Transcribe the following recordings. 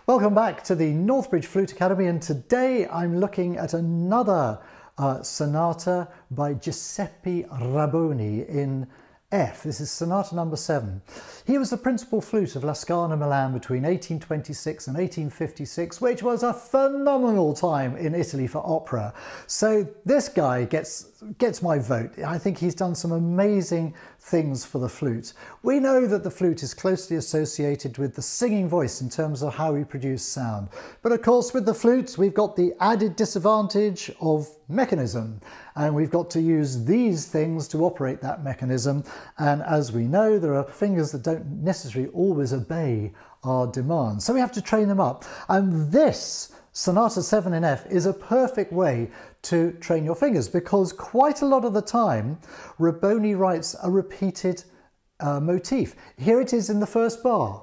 Welcome back to the Northbridge Flute Academy, and today I'm looking at another sonata by Giuseppe Rabboni in F. This is Sonata number 7. He was the principal flute of La Scala Milan between 1826 and 1856, which was a phenomenal time in Italy for opera. So this guy gets my vote. I think he's done some amazing things for the flute. We know that the flute is closely associated with the singing voice in terms of how we produce sound. But of course with the flute we've got the added disadvantage of mechanism, and we've got to use these things to operate that mechanism, and as we know there are fingers that don't necessarily always obey our demands, so we have to train them up, and this Sonata 7 in F is a perfect way to train your fingers, because quite a lot of the time Rabboni writes a repeated motif. Here it is in the first bar.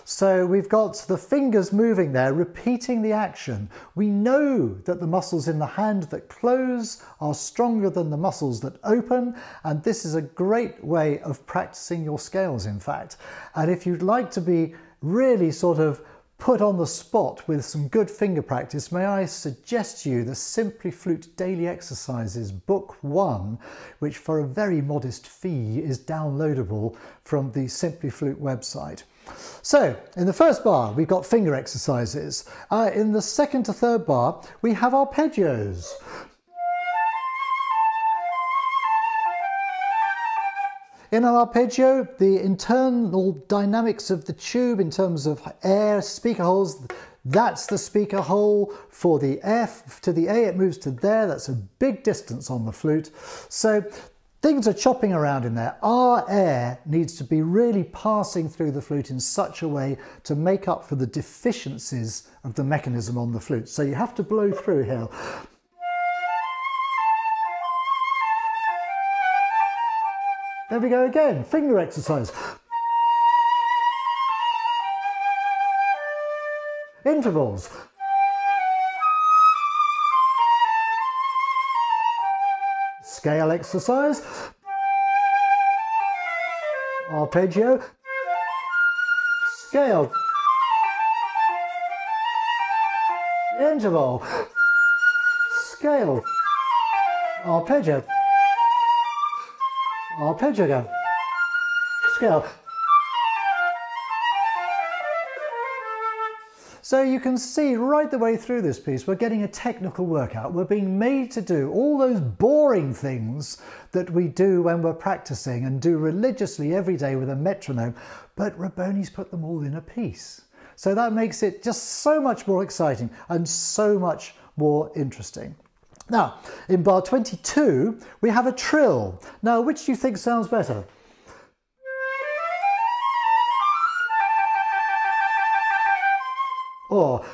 So we've got the fingers moving there, repeating the action. We know that the muscles in the hand that close are stronger than the muscles that open, and this is a great way of practicing your scales, in fact. And if you'd like to be really sort of put on the spot with some good finger practice, may I suggest to you the Simply Flute Daily Exercises Book 1, which for a very modest fee is downloadable from the Simply Flute website. So, in the first bar we've got finger exercises. In the second to third bar we have arpeggios. In an arpeggio, the internal dynamics of the tube in terms of air, speaker holes, that's the speaker hole. For the F to the A it moves to there, that's a big distance on the flute. So things are chopping around in there. Our air needs to be really passing through the flute in such a way to make up for the deficiencies of the mechanism on the flute. So you have to blow through here. There we go again, finger exercise. Intervals. Scale exercise. Arpeggio. Scale. Interval. Scale. Arpeggio. Arpeggio again. Scale. So you can see right the way through this piece we're getting a technical workout. We're being made to do all those boring things that we do when we're practicing and do religiously every day with a metronome, but Rabboni's put them all in a piece. So that makes it just so much more exciting and so much more interesting. Now, in bar 22, we have a trill. Now, which do you think sounds better? Or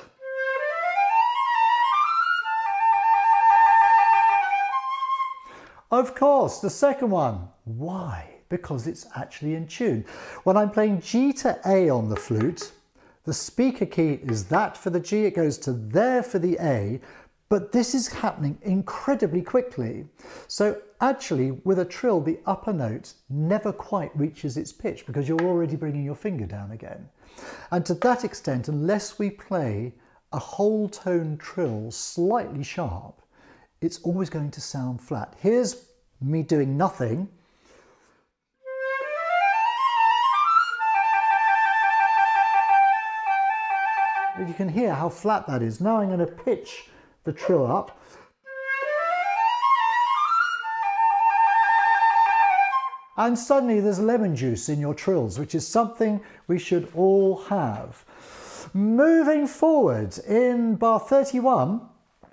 of course, the second one. Why? Because it's actually in tune. When I'm playing G to A on the flute, the speaker key is that for the G, it goes to there for the A, but this is happening incredibly quickly. So actually, with a trill, the upper note never quite reaches its pitch because you're already bringing your finger down again. And to that extent, unless we play a whole tone trill slightly sharp, it's always going to sound flat. Here's me doing nothing. You can hear how flat that is. Now I'm going to pitch the trill up. And suddenly there's lemon juice in your trills, which is something we should all have. Moving forward, in bar 31,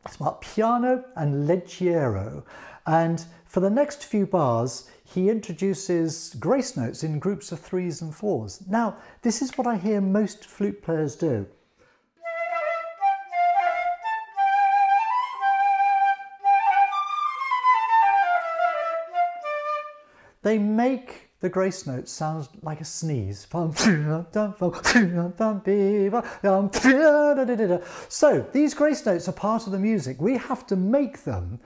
it's about piano and leggero. And for the next few bars, he introduces grace notes in groups of 3s and 4s. Now, this is what I hear most flute players do. They make the grace notes sound like a sneeze. So these grace notes are part of the music. We have to make them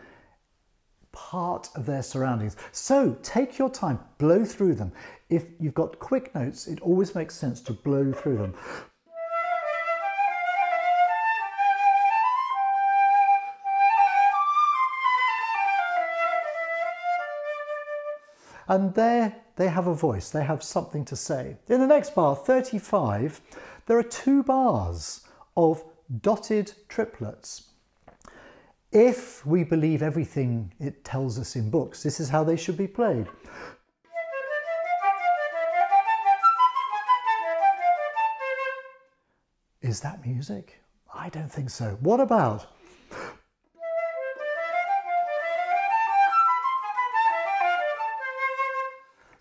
part of their surroundings. So take your time, blow through them. If you've got quick notes, it always makes sense to blow through them. And there they have a voice, they have something to say. In the next bar, 35, there are 2 bars of dotted triplets. If we believe everything it tells us in books, this is how they should be played. Is that music? I don't think so. What about?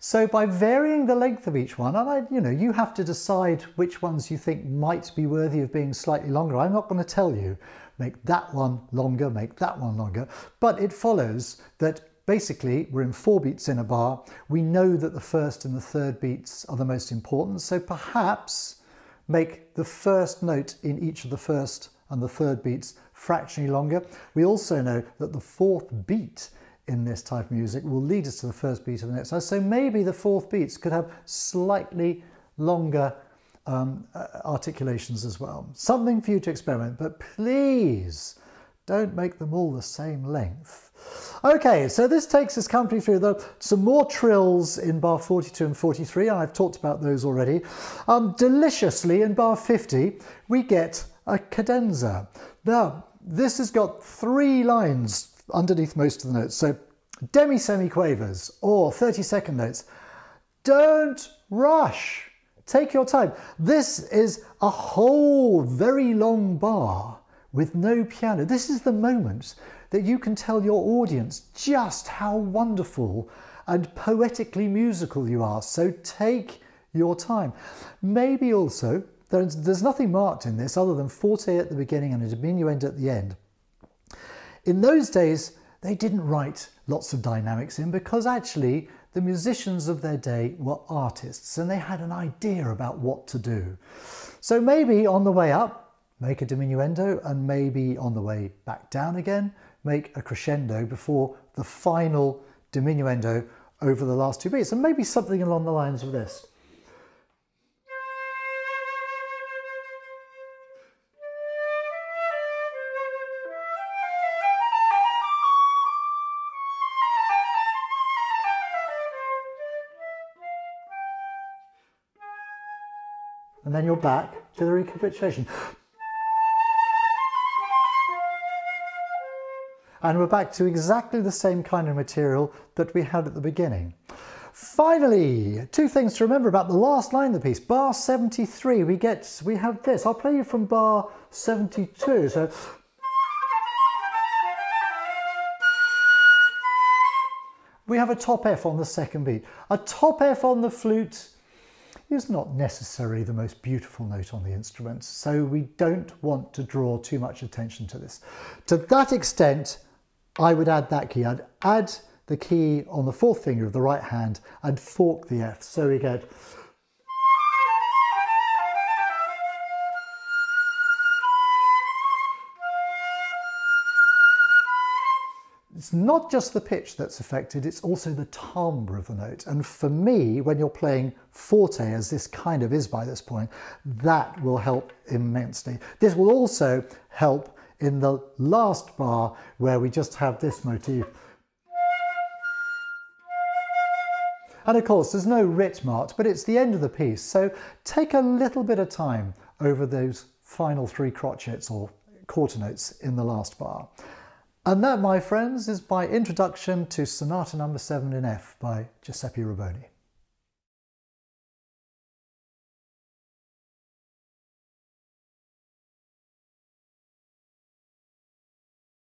So by varying the length of each one, and you have to decide which ones you think might be worthy of being slightly longer. I'm not going to tell you, make that one longer, make that one longer. But it follows that basically we're in 4 beats in a bar. We know that the first and the third beats are the most important. So perhaps make the first note in each of the first and the third beats fractionally longer. We also know that the 4th beat in this type of music will lead us to the first beat of the next. So maybe the 4th beats could have slightly longer articulations as well. Something for you to experiment, but please don't make them all the same length. Okay, so this takes us comfortably through some more trills in bar 42 and 43, and I've talked about those already. Deliciously, in bar 50, we get a cadenza. Now, this has got 3 lines underneath most of the notes. So demi-semiquavers or 30-second notes. Don't rush. Take your time. This is a whole very long bar with no piano. This is the moment that you can tell your audience just how wonderful and poetically musical you are. So take your time. Maybe also, there's nothing marked in this other than forte at the beginning and a diminuendo at the end. In those days, they didn't write lots of dynamics in because actually the musicians of their day were artists and they had an idea about what to do. So maybe on the way up, make a diminuendo, and maybe on the way back down again, make a crescendo before the final diminuendo over the last 2 beats. And maybe something along the lines of this. And then you're back to the recapitulation. And we're back to exactly the same kind of material that we had at the beginning. Finally, 2 things to remember about the last line of the piece. Bar 73, we have this. I'll play you from bar 72. So we have a top F on the second beat. A top F on the flute is not necessarily the most beautiful note on the instrument, so we don't want to draw too much attention to this. To that extent, I would add that key. I'd add the key on the 4th finger of the right hand and fork the F, so we get... It's not just the pitch that's affected, it's also the timbre of the note. And for me, when you're playing forte, as this kind of is by this point, that will help immensely. This will also help in the last bar where we just have this motif. And of course, there's no writ marked, but it's the end of the piece. So take a little bit of time over those final 3 crotchets or quarter notes in the last bar. And that, my friends, is my introduction to Sonata No. 7 in F by Giuseppe Rabboni.